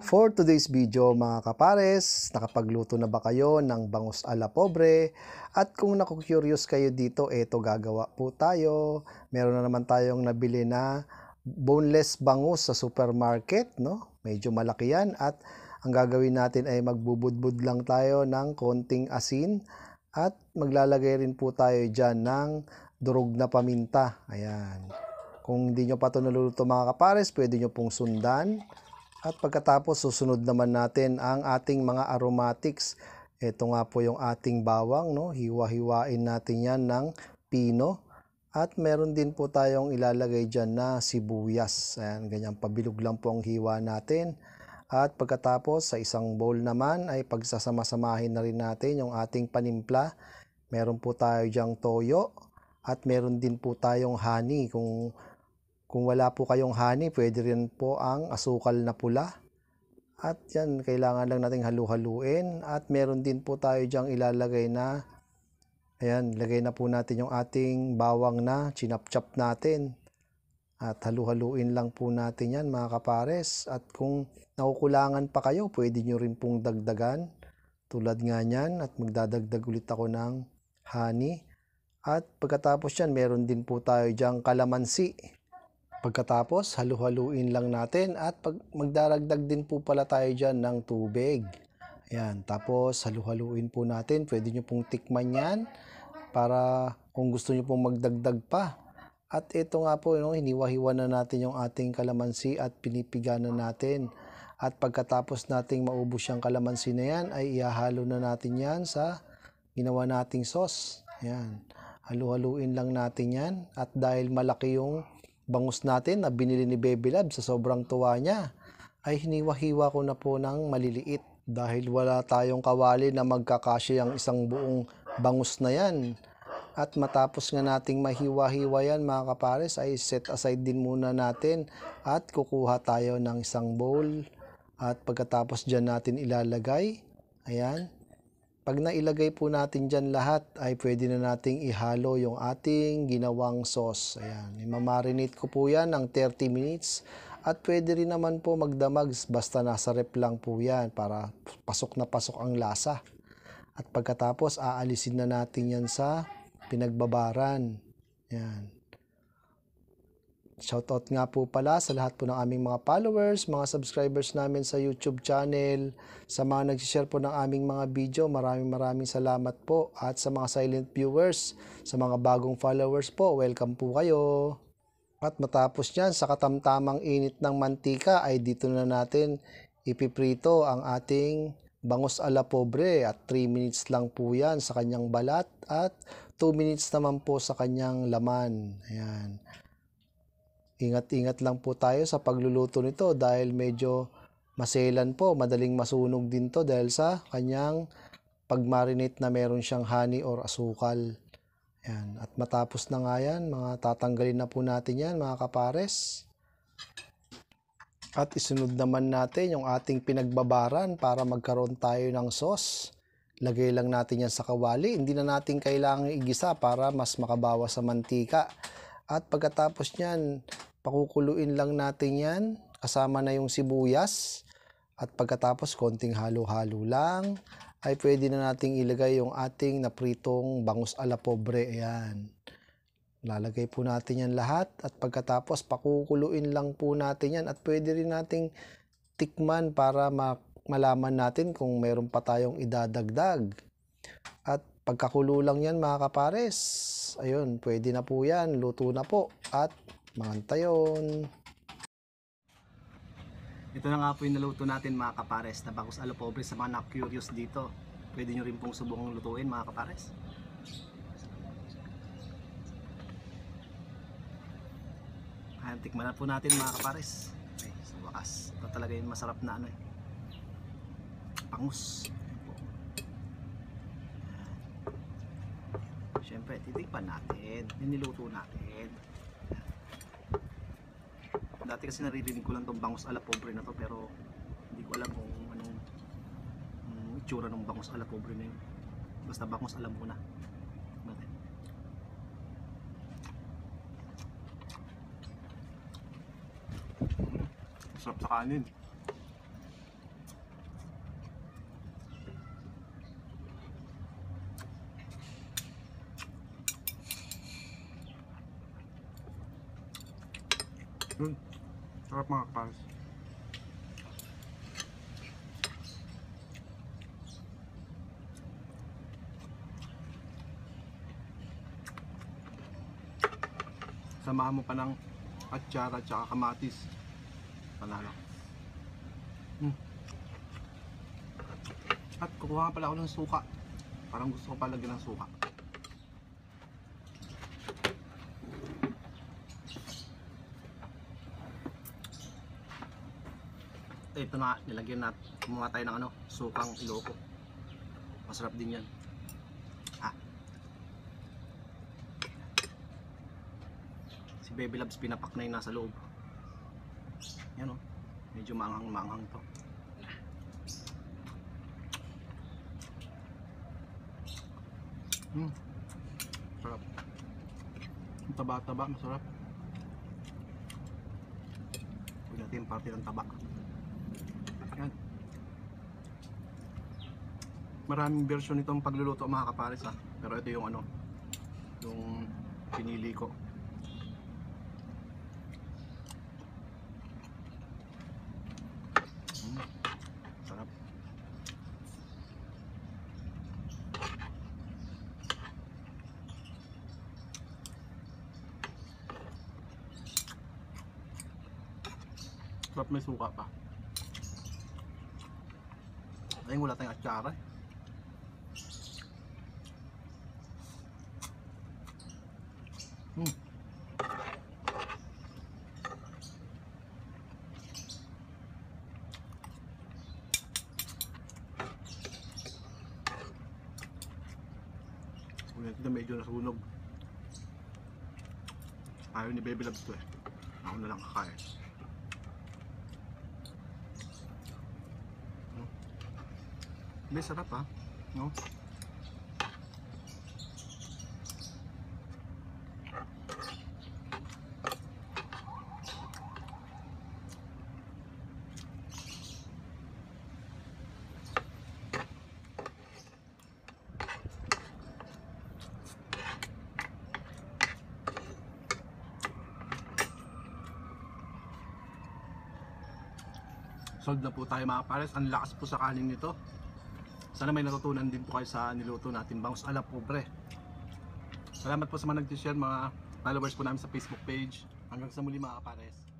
For today's video mga kapares, nakapagluto na ba kayo ng bangus a la pobre? At kung naku-curious kayo dito, eto gagawa po tayo. Meron na naman tayong nabili na boneless bangus sa supermarket, no? Medyo malaki yan at ang gagawin natin ay magbubudbud lang tayo ng konting asin at maglalagay rin po tayo dyan ng durog na paminta. Ayan. Kung hindi nyo pa ito naluluto mga kapares, pwede nyo pong sundan. At pagkatapos susunod naman natin ang ating mga aromatics. Ito nga po yung ating bawang, no? Hiwa-hiwain natin yan ng pino. At meron din po tayong ilalagay dyan na sibuyas. Ayan, ganyan pabilog lang po ang hiwa natin. At pagkatapos sa isang bowl naman ay pagsasama-samahin na rin natin yung ating panimpla. Meron po tayo dyang toyo at meron din po tayong honey. Kung wala po kayong honey, pwede rin po ang asukal na pula. At yan, kailangan lang nating halu-haluin. At meron din po tayo dyang ilalagay na, ayan, lagay na po natin yung ating bawang na chinap-chop natin. At halu-haluin lang po natin yan mga kapares. At kung nakukulangan pa kayo, pwede nyo rin pong dagdagan. Tulad nga nyan, at magdadagdag ulit ako ng honey. At pagkatapos yan, meron din po tayo dyang kalamansi. Pagkatapos, halu-haluin lang natin at magdaragdag din po pala tayo dyan ng tubig. Ayan, tapos halu-haluin po natin. Pwede nyo pong tikman yan para kung gusto nyo pong magdagdag pa. At ito nga po, hiniwa-hiwa na natin yung ating kalamansi at pinipiga na natin. At pagkatapos nating maubos yung kalamansi na yan, ay ihahalo na natin yan sa ginawa nating sauce. Ayan, halu-haluin lang natin yan. At dahil malaki yung bangus natin na binili ni Baby Love sa sobrang tuwa niya, ay hiniwa-hiwa ko na po ng maliliit. Dahil wala tayong kawali na magkakasya ang isang buong bangus na yan. At matapos nga nating mahiwa-hiwa yan mga kapares, ay set aside din muna natin at kukuha tayo ng isang bowl. At pagkatapos dyan natin ilalagay, ayan. Pag nailagay po natin dyan lahat, ay pwede na nating ihalo yung ating ginawang sauce. Ayan, imamarinate ko po yan ng 30 minutes. At pwede rin naman po magdamag basta nasa rep lang po yan para pasok na pasok ang lasa. At pagkatapos, aalisin na natin yan sa pinagbabaran. Ayan. Shoutout nga po pala sa lahat po ng aming mga followers, mga subscribers namin sa YouTube channel, sa mga nag-share po ng aming mga video, maraming salamat po. At sa mga silent viewers, sa mga bagong followers po, welcome po kayo. At matapos yan, sa katamtamang init ng mantika ay dito na natin ipiprito ang ating bangus a la pobre at 3 minutes lang po yan sa kanyang balat at 2 minutes naman po sa kanyang laman. Ayan. Ingat-ingat lang po tayo sa pagluluto nito dahil medyo maselan po, madaling masunog din to dahil sa kanyang pagmarinate na meron siyang honey or asukal. Ayan. At matapos na nga yan, tatanggalin na po natin yan mga kapares. At isunod naman natin yung ating pinagbabaran para magkaroon tayo ng sauce. Lagay lang natin yan sa kawali. Hindi na natin kailangang igisa para mas makabawas sa mantika. At pagkatapos nyan, pakukuluin lang natin yan. Kasama na yung sibuyas. At pagkatapos, konting halo-halo lang. Ay pwede na nating ilagay yung ating napritong bangus a la pobre. Ayan. Lalagay po natin yan lahat. At pagkatapos, pakukuluin lang po natin yan. At pwede rin nating tikman para malaman natin kung meron pa tayong idadagdag. At pagkakulo lang yan mga kapares, ayun, pwede na po yan, luto na po at mantayon. Ito na nga po yung naluto natin mga kapares na bangus a la pobre. Sa mga na-curious dito, pwede nyo rin pong subukang lutuin mga kapares. Ayan, tikman na po natin mga kapares. Okay, sa wakas, ito talaga yung masarap na bangus. Siyempre, titikpan natin yung niluto natin. Dati kasi naririnig ko lang itong bangus a la pobre na to, pero hindi ko alam kung anong itsura ng bangus a la pobre na yun. Basta bangus alam ko na natin. Sarap sa kanin. Yun. Sarap mga kapares. Samahan mo pa ng atsara at saka kamatis. Panalo. At kukuha nga pala ako ng suka. Parang gusto ko palagyan ng suka. Ito na, nilagyan natin. Kumuha tayo ng sukang Iloko. Masarap din yan. Si Baby Loves pinapak na yung nasa loob. Yan medyo maanghang to. Sarap. Ang taba-taba, masarap. Huwag natin yung parte ng taba. Yan. Maraming version itong pagluluto mga kapares pero ito yung yung pinili ko. Sarap. Sarap, may suka pa. Ayun, wala tayong atsara. Ito medyo nasunog. Ayaw ni Baby Loves to Ako na lang kakain. May sarap no? Sold na po tayo mga pares. Ang lakas po sa kanin nito. Sana may natutunan din po kayo sa niluto natin, bangus ala pobre. Salamat po sa mga nag-share, mga followers po namin sa Facebook page. Hanggang sa muli mga kapares.